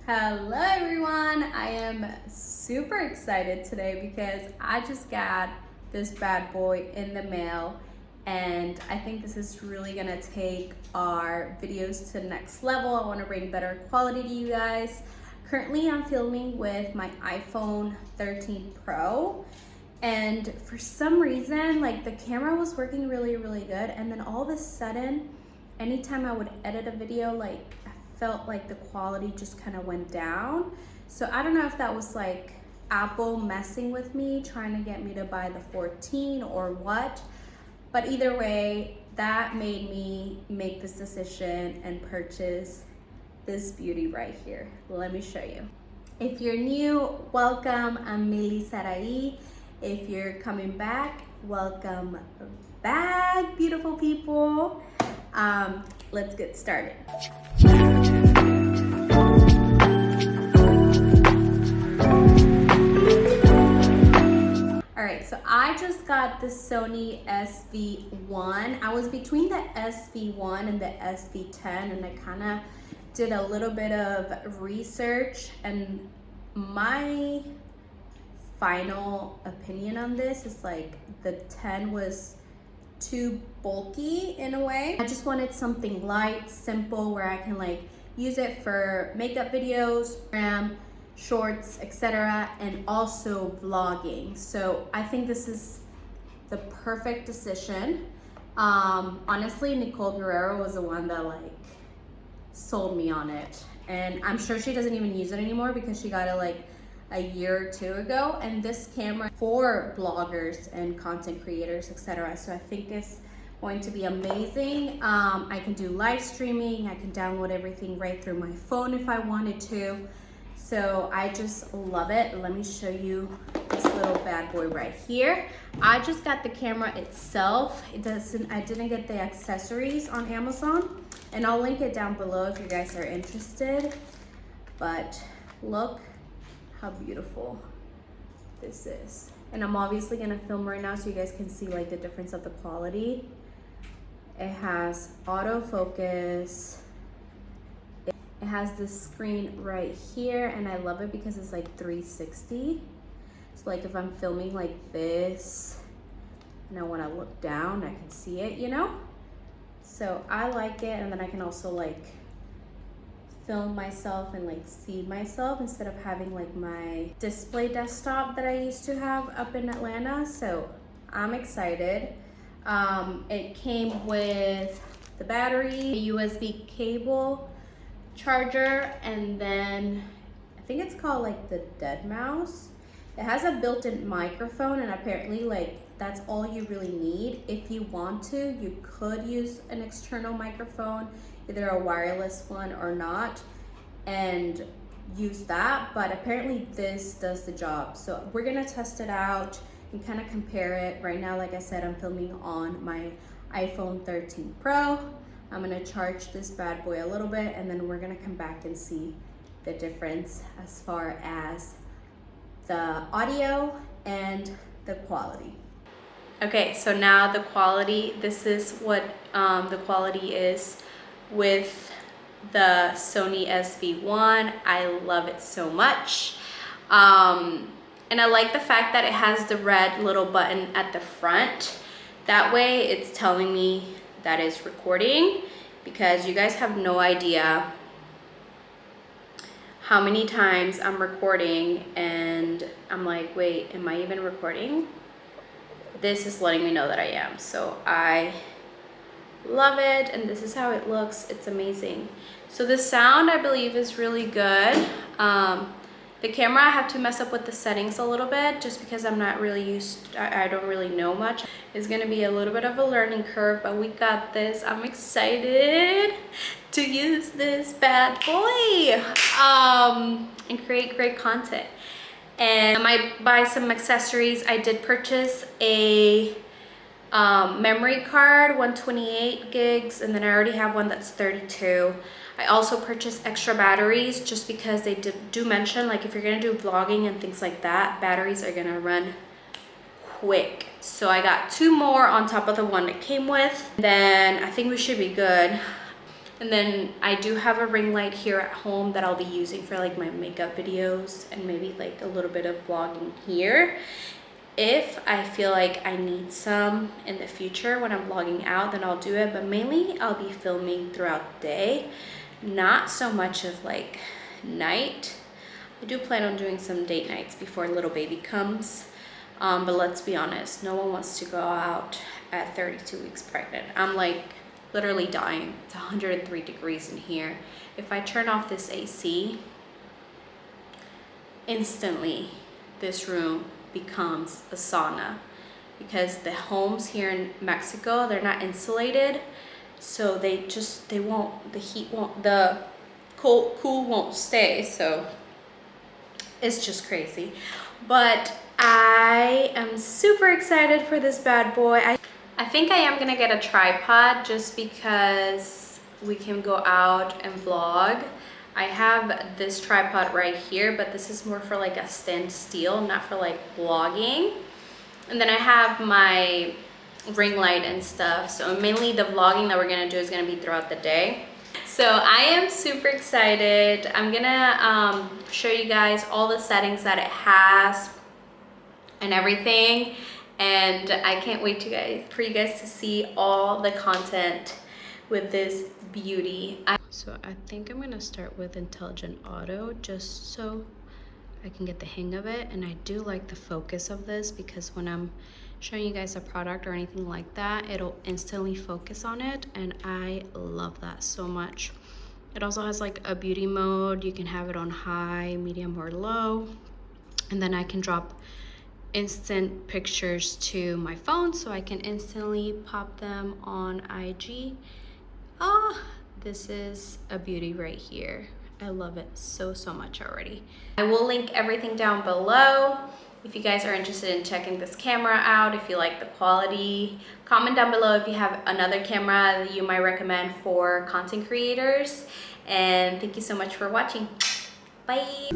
Hello everyone, I am super excited today because I just got this bad boy in the mail and I think this is really gonna take our videos to the next level. I want to bring better quality to you guys. Currently I'm filming with my iPhone 13 Pro and for some reason like the camera was working really good, and then all of a sudden anytime I would edit a video, like felt like the quality just kind of went down. So I don't know if that was like Apple messing with me, trying to get me to buy the 14 or what, but either way, that made me make this decision and purchase this beauty right here. Let me show you. If you're new, welcome. I'm Mili Sarai. If you're coming back, welcome back, beautiful people. Let's get started. Alright, so I just got the Sony ZV1. I was between the ZV1 and the ZV10, and I kind of did a little bit of research, and my final opinion on this is like the 10 was too bulky in a way. I just wanted something light, simple, where I can like use it for makeup videos, shorts, etc., and also vlogging. So I think this is the perfect decision. Honestly, Nicole Guerrero was the one that like sold me on it, and I'm sure she doesn't even use it anymore because she got it like a year or two ago. And this camera for bloggers and content creators, etc., so I think it's going to be amazing. I can do live streaming, I can download everything right through my phone if I wanted to. So I just love it. Let me show you this little bad boy right here. I just got the camera itself. I didn't get the accessories on Amazon, and I'll link it down below if you guys are interested. But look how beautiful this is. And I'm obviously gonna film right now so you guys can see like the difference of the quality. It has autofocus. It has this screen right here, and I love it because it's like 360. So like if I'm filming like this and I want to look down, I can see it, you know? So I like it, and then I can also like film myself and like see myself instead of having like my display desktop that I used to have up in Atlanta. So I'm excited. It came with the battery, a USB cable, charger, and then I think it's called like the dead mouse. It has a built-in microphone, and apparently like that's all you really need. If you want to, you could use an external microphone, either a wireless one or not, and use that, but apparently this does the job. So we're gonna test it out and kind of compare it. Right now, like I said, I'm filming on my iPhone 13 Pro. I'm gonna charge this bad boy a little bit, and then we're gonna come back and see the difference as far as the audio and the quality. Okay, so now the quality, this is what the quality is with the Sony ZV1. I love it so much. And I like the fact that it has the red little button at the front. That way it's telling me that is recording, because you guys have no idea how many times I'm recording and I'm like, wait, am I even recording? This is letting me know that I am. So I love it, and this is how it looks. It's amazing. So the sound, I believe, is really good. The camera, I have to mess up with the settings a little bit just because I'm not really used, I don't really know much. It's gonna be a little bit of a learning curve, but we got this. I'm excited to use this bad boy and create great content. And I might buy some accessories. I did purchase a memory card, 128 gigs, and then I already have one that's 32. I also purchased extra batteries just because they do mention, like, if you're gonna do vlogging and things like that, batteries are gonna run quick. So I got 2 more on top of the one that came with. Then I think we should be good. And then I do have a ring light here at home that I'll be using for like my makeup videos and maybe like a little bit of vlogging here. If I feel like I need some in the future when I'm vlogging out, then I'll do it. But mainly I'll be filming throughout the day, not so much of like night. I do plan on doing some date nights before little baby comes. But let's be honest, no one wants to go out at 32 weeks pregnant. I'm like literally dying. It's 103 degrees in here. If I turn off this AC, instantly this room becomes a sauna, because the homes here in Mexico, they're not insulated, so the cool won't stay, so it's just crazy. But I am super excited for this bad boy. I think I am gonna get a tripod just because we can go out and vlog. I have this tripod right here, but this is more for like a standstill, not for like vlogging. And then I have my ring light and stuff. So mainly the vlogging that we're gonna do is gonna be throughout the day. So I am super excited. I'm gonna show you guys all the settings that it has and everything. And I can't wait for you guys to see all the content with this beauty. So I think I'm gonna start with intelligent auto just so I can get the hang of it. And I do like the focus of this, because when I'm showing you guys a product or anything like that, it'll instantly focus on it, and I love that so much. It also has like a beauty mode. You can have it on high, medium, or low, and then I can drop instant pictures to my phone so I can instantly pop them on IG. This is a beauty right here. I love it so much already. I will link everything down below if you guys are interested in checking this camera out. If you like the quality, comment down below if you have another camera that you might recommend for content creators. And thank you so much for watching. Bye.